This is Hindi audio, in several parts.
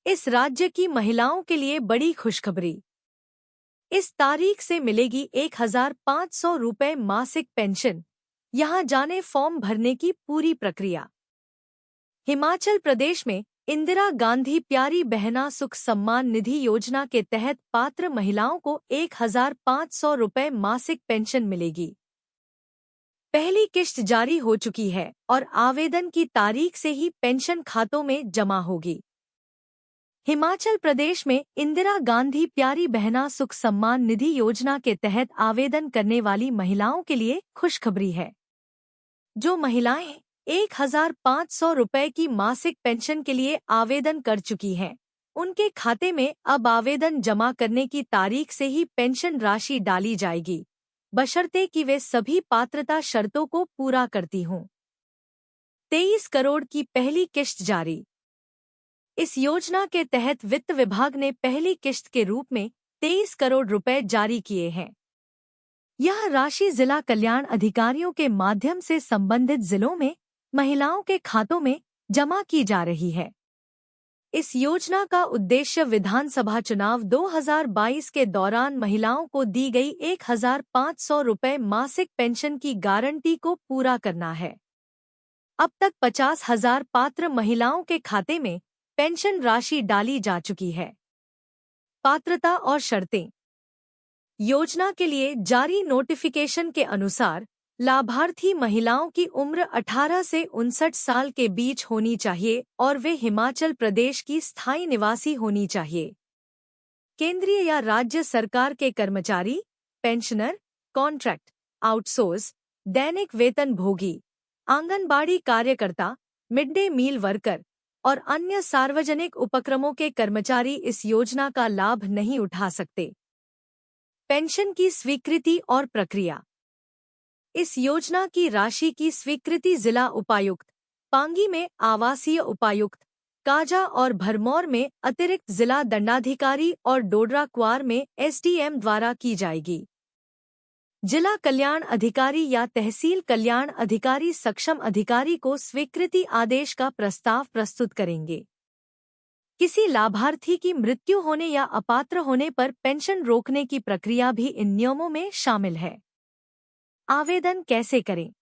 इस राज्य की महिलाओं के लिए बड़ी खुशखबरी। इस तारीख से मिलेगी 1,500 रुपये मासिक पेंशन। यहाँ जाने फॉर्म भरने की पूरी प्रक्रिया। हिमाचल प्रदेश में इंदिरा गांधी प्यारी बहना सुख सम्मान निधि योजना के तहत पात्र महिलाओं को 1,500 रुपये मासिक पेंशन मिलेगी। पहली किश्त जारी हो चुकी है और आवेदन की तारीख से ही पेंशन खातों में जमा होगी। हिमाचल प्रदेश में इंदिरा गांधी प्यारी बहना सुख सम्मान निधि योजना के तहत आवेदन करने वाली महिलाओं के लिए खुशखबरी है। जो महिलाएं 1,500 रुपये की मासिक पेंशन के लिए आवेदन कर चुकी हैं, उनके खाते में अब आवेदन जमा करने की तारीख से ही पेंशन राशि डाली जाएगी, बशर्ते कि वे सभी पात्रता शर्तों को पूरा करती हों। 23 करोड़ की पहली किश्त जारी। इस योजना के तहत वित्त विभाग ने पहली किश्त के रूप में 23 करोड़ रुपए जारी किए हैं। यह राशि जिला कल्याण अधिकारियों के माध्यम से संबंधित जिलों में महिलाओं के खातों में जमा की जा रही है। इस योजना का उद्देश्य विधानसभा चुनाव 2022 के दौरान महिलाओं को दी गई 1,500 रुपये मासिक पेंशन की गारंटी को पूरा करना है। अब तक 50,000 पात्र महिलाओं के खाते में पेंशन राशि डाली जा चुकी है। पात्रता और शर्तें। योजना के लिए जारी नोटिफिकेशन के अनुसार लाभार्थी महिलाओं की उम्र 18 से 59 साल के बीच होनी चाहिए और वे हिमाचल प्रदेश की स्थायी निवासी होनी चाहिए। केंद्रीय या राज्य सरकार के कर्मचारी, पेंशनर, कॉन्ट्रैक्ट, आउटसोर्स, दैनिक वेतन भोगी, आंगनबाड़ी कार्यकर्ता, मिड डे मील वर्कर और अन्य सार्वजनिक उपक्रमों के कर्मचारी इस योजना का लाभ नहीं उठा सकते। पेंशन की स्वीकृति और प्रक्रिया। इस योजना की राशि की स्वीकृति जिला उपायुक्त, पांगी में आवासीय उपायुक्त, काजा और भरमौर में अतिरिक्त जिला दंडाधिकारी और डोडरा क्वार में एसडीएम द्वारा की जाएगी। जिला कल्याण अधिकारी या तहसील कल्याण अधिकारी सक्षम अधिकारी को स्वीकृति आदेश का प्रस्ताव प्रस्तुत करेंगे। किसी लाभार्थी की मृत्यु होने या अपात्र होने पर पेंशन रोकने की प्रक्रिया भी इन नियमों में शामिल है। आवेदन कैसे करें?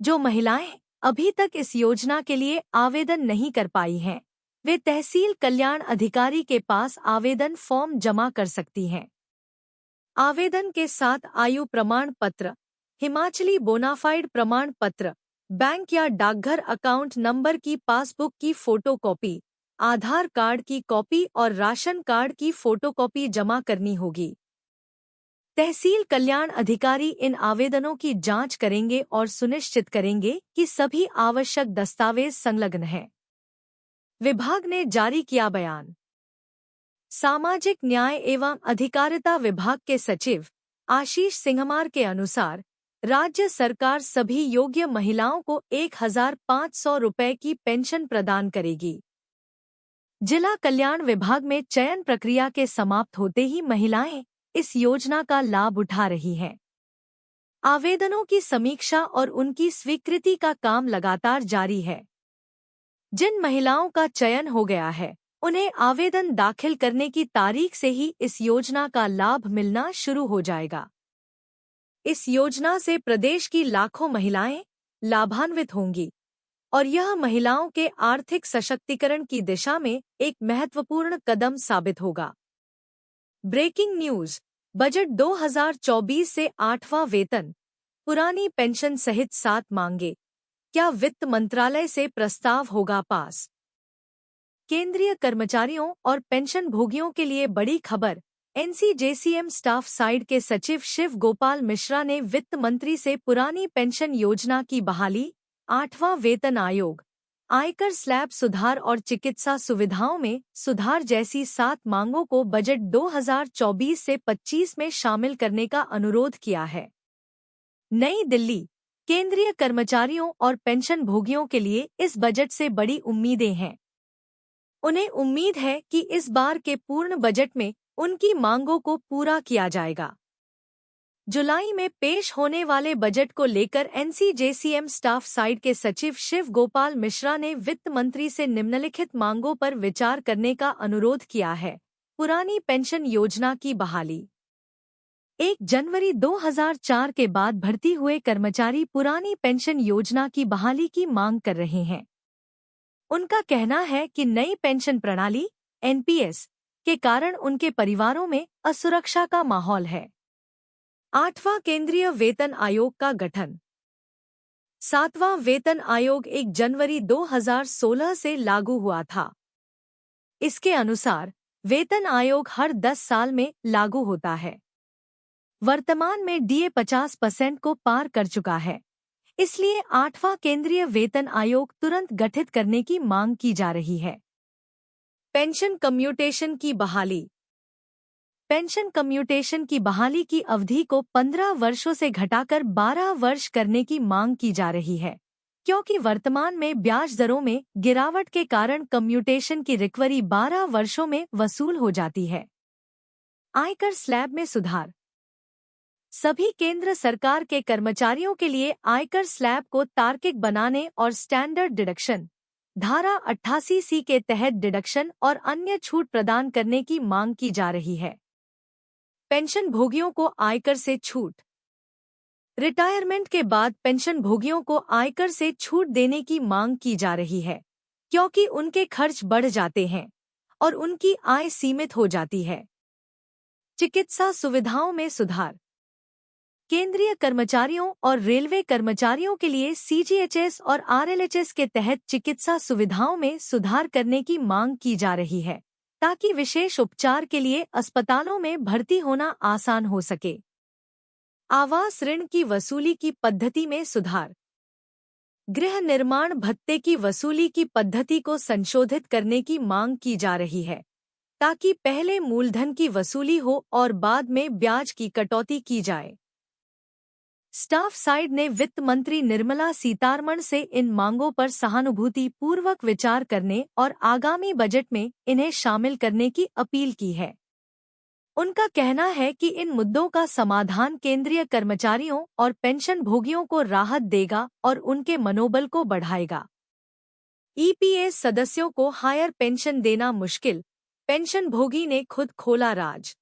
जो महिलाएं अभी तक इस योजना के लिए आवेदन नहीं कर पाई हैं, वे तहसील कल्याण अधिकारी के पास आवेदन फॉर्म जमा कर सकती हैं। आवेदन के साथ आयु प्रमाण पत्र, हिमाचली बोनाफाइड प्रमाण पत्र, बैंक या डाकघर अकाउंट नंबर की पासबुक की फोटोकॉपी, आधार कार्ड की कॉपी और राशन कार्ड की फोटोकॉपी जमा करनी होगी। तहसील कल्याण अधिकारी इन आवेदनों की जांच करेंगे और सुनिश्चित करेंगे कि सभी आवश्यक दस्तावेज संलग्न हैं। विभाग ने जारी किया बयान। सामाजिक न्याय एवं अधिकारिता विभाग के सचिव आशीष सिंघमार के अनुसार राज्य सरकार सभी योग्य महिलाओं को 1,500 रुपये की पेंशन प्रदान करेगी। जिला कल्याण विभाग में चयन प्रक्रिया के समाप्त होते ही महिलाएं इस योजना का लाभ उठा रही हैं। आवेदनों की समीक्षा और उनकी स्वीकृति का काम लगातार जारी है। जिन महिलाओं का चयन हो गया है, उन्हें आवेदन दाखिल करने की तारीख से ही इस योजना का लाभ मिलना शुरू हो जाएगा। इस योजना से प्रदेश की लाखों महिलाएं लाभान्वित होंगी और यह महिलाओं के आर्थिक सशक्तिकरण की दिशा में एक महत्वपूर्ण कदम साबित होगा। Breaking news. बजट 2024 से 8वां वेतन, पुरानी पेंशन सहित 7 मांगे। क्या वित्त मंत्रालय से प्रस्ताव होगा पास? केंद्रीय कर्मचारियों और पेंशन भोगियों के लिए बड़ी खबर। एनसीजेसीएम स्टाफ साइड के सचिव शिव गोपाल मिश्रा ने वित्त मंत्री से पुरानी पेंशन योजना की बहाली, 8वां वेतन आयोग, आयकर स्लैब सुधार और चिकित्सा सुविधाओं में सुधार जैसी 7 मांगों को बजट 2024 से 25 में शामिल करने का अनुरोध किया है। नई दिल्ली। केंद्रीय कर्मचारियों और पेंशन भोगियों के लिए इस बजट से बड़ी उम्मीदें हैं। उन्हें उम्मीद है कि इस बार के पूर्ण बजट में उनकी मांगों को पूरा किया जाएगा। जुलाई में पेश होने वाले बजट को लेकर एनसीजेसीएम स्टाफ साइड के सचिव शिव गोपाल मिश्रा ने वित्त मंत्री से निम्नलिखित मांगों पर विचार करने का अनुरोध किया है। पुरानी पेंशन योजना की बहाली। 1 जनवरी 2004 के बाद भर्ती हुए कर्मचारी पुरानी पेंशन योजना की बहाली की मांग कर रहे हैं। उनका कहना है कि नई पेंशन प्रणाली एनपीएस के कारण उनके परिवारों में असुरक्षा का माहौल है। 8वां केंद्रीय वेतन आयोग का गठन। 7वां वेतन आयोग 1 जनवरी 2016 से लागू हुआ था। इसके अनुसार वेतन आयोग हर 10 साल में लागू होता है। वर्तमान में डीए 50% को पार कर चुका है, इसलिए 8वां केंद्रीय वेतन आयोग तुरंत गठित करने की मांग की जा रही है। पेंशन कम्यूटेशन की बहाली। पेंशन कम्यूटेशन की बहाली की अवधि को 15 वर्षों से घटाकर 12 वर्ष करने की मांग की जा रही है, क्योंकि वर्तमान में ब्याज दरों में गिरावट के कारण कम्यूटेशन की रिकवरी 12 वर्षों में वसूल हो जाती है। आयकर स्लैब में सुधार। सभी केंद्र सरकार के कर्मचारियों के लिए आयकर स्लैब को तार्किक बनाने और स्टैंडर्ड डिडक्शन धारा 88C के तहत डिडक्शन और अन्य छूट प्रदान करने की मांग की जा रही है। पेंशन भोगियों को आयकर से छूट। रिटायरमेंट के बाद पेंशन भोगियों को आयकर से छूट देने की मांग की जा रही है, क्योंकि उनके खर्च बढ़ जाते हैं और उनकी आय सीमित हो जाती है। चिकित्सा सुविधाओं में सुधार। केंद्रीय कर्मचारियों और रेलवे कर्मचारियों के लिए सीजीएचएस और आरएलएचएस के तहत चिकित्सा सुविधाओं में सुधार करने की मांग की जा रही है, ताकि विशेष उपचार के लिए अस्पतालों में भर्ती होना आसान हो सके। आवास ऋण की वसूली की पद्धति में सुधार। गृह निर्माण भत्ते की वसूली की पद्धति को संशोधित करने की मांग की जा रही है, ताकि पहले मूलधन की वसूली हो और बाद में ब्याज की कटौती की जाए। स्टाफ साइड ने वित्त मंत्री निर्मला सीतारमण से इन मांगों पर सहानुभूति पूर्वक विचार करने और आगामी बजट में इन्हें शामिल करने की अपील की है। उनका कहना है कि इन मुद्दों का समाधान केंद्रीय कर्मचारियों और पेंशन भोगियों को राहत देगा और उनके मनोबल को बढ़ाएगा। ईपीएस सदस्यों को हायर पेंशन देना मुश्किल, पेंशन भोगी ने खुद खोला राज।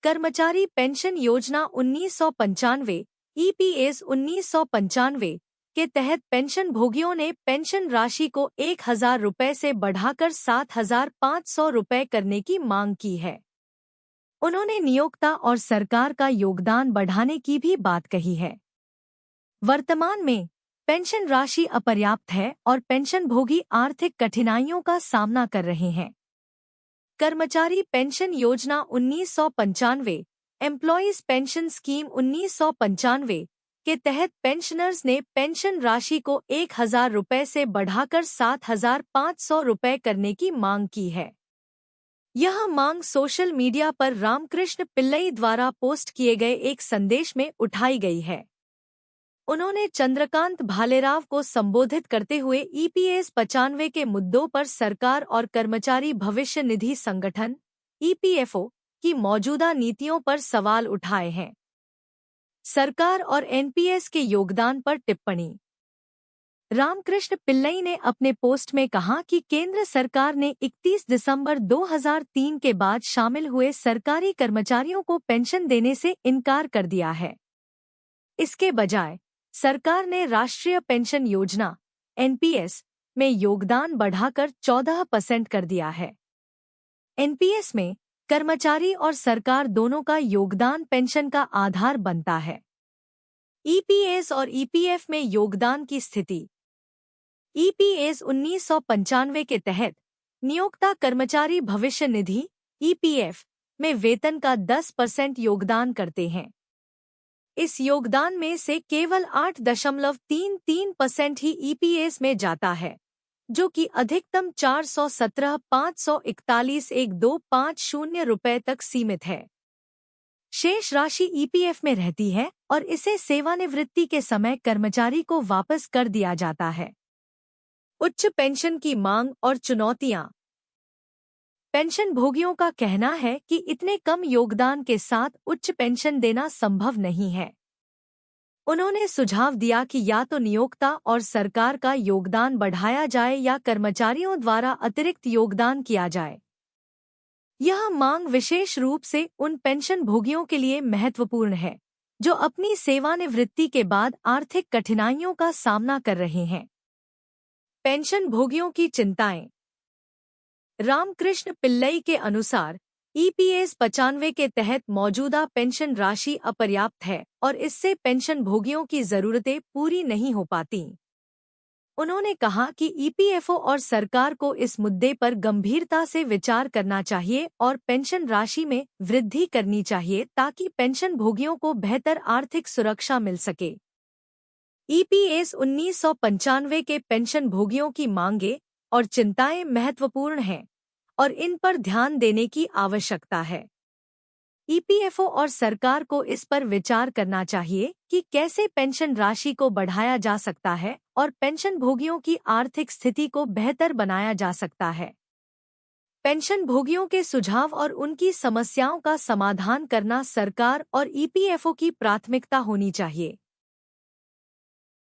कर्मचारी पेंशन योजना 1995 ईपीएस 1995 के तहत पेंशन भोगियों ने पेंशन राशि को 1,000 रुपये से बढ़ाकर 7,500 रुपये करने की मांग की है। उन्होंने नियोक्ता और सरकार का योगदान बढ़ाने की भी बात कही है। वर्तमान में पेंशन राशि अपर्याप्त है और पेंशन भोगी आर्थिक कठिनाइयों का सामना कर रहे हैं। कर्मचारी पेंशन योजना 1995 एम्प्लॉयज पेंशन स्कीम 1995 के तहत पेंशनर्स ने पेंशन राशि को 1,000 रुपये से बढ़ाकर 7,500 रुपये करने की मांग की है। यह मांग सोशल मीडिया पर रामकृष्ण पिल्लई द्वारा पोस्ट किए गए एक संदेश में उठाई गई है। उन्होंने चंद्रकांत भालेराव को संबोधित करते हुए ईपीएस 95 के मुद्दों पर सरकार और कर्मचारी भविष्य निधि संगठन ईपीएफओ की मौजूदा नीतियों पर सवाल उठाए हैं। सरकार और एनपीएस के योगदान पर टिप्पणी। रामकृष्ण पिल्लई ने अपने पोस्ट में कहा कि केंद्र सरकार ने 31 दिसंबर 2003 के बाद शामिल हुए सरकारी कर्मचारियों को पेंशन देने से इनकार कर दिया है। इसके बजाय सरकार ने राष्ट्रीय पेंशन योजना एनपीएस में योगदान बढ़ाकर 14% कर दिया है। एनपीएस में कर्मचारी और सरकार दोनों का योगदान पेंशन का आधार बनता है। ईपीएस और ईपीएफ में योगदान की स्थिति। ईपीएस 1995 के तहत नियोक्ता कर्मचारी भविष्य निधि ईपीएफ में वेतन का 10% योगदान करते हैं। इस योगदान में से केवल 8.33% ही ईपीएस में जाता है, जो कि अधिकतम 417,541,1250 रुपये तक सीमित है। शेष राशि ईपीएफ में रहती है और इसे सेवानिवृत्ति के समय कर्मचारी को वापस कर दिया जाता है। उच्च पेंशन की मांग और चुनौतियां। पेंशन भोगियों का कहना है कि इतने कम योगदान के साथ उच्च पेंशन देना संभव नहीं है। उन्होंने सुझाव दिया कि या तो नियोक्ता और सरकार का योगदान बढ़ाया जाए या कर्मचारियों द्वारा अतिरिक्त योगदान किया जाए। यह मांग विशेष रूप से उन पेंशन भोगियों के लिए महत्वपूर्ण है जो अपनी सेवानिवृत्ति के बाद आर्थिक कठिनाइयों का सामना कर रहे हैं। पेंशन भोगियों की चिंताएं। रामकृष्ण पिल्लई के अनुसार ईपीएस 95 के तहत मौजूदा पेंशन राशि अपर्याप्त है और इससे पेंशन भोगियों की जरूरतें पूरी नहीं हो पाती। उन्होंने कहा कि ईपीएफओ और सरकार को इस मुद्दे पर गंभीरता से विचार करना चाहिए और पेंशन राशि में वृद्धि करनी चाहिए ताकि पेंशन भोगियों को बेहतर आर्थिक सुरक्षा मिल सके। ईपीएस 1995 के पेंशन भोगियों की मांगें और चिंताएं महत्वपूर्ण हैं और इन पर ध्यान देने की आवश्यकता है। ईपीएफओ और सरकार को इस पर विचार करना चाहिए कि कैसे पेंशन राशि को बढ़ाया जा सकता है और पेंशन भोगियों की आर्थिक स्थिति को बेहतर बनाया जा सकता है। पेंशन भोगियों के सुझाव और उनकी समस्याओं का समाधान करना सरकार और ईपीएफओ की प्राथमिकता होनी चाहिए।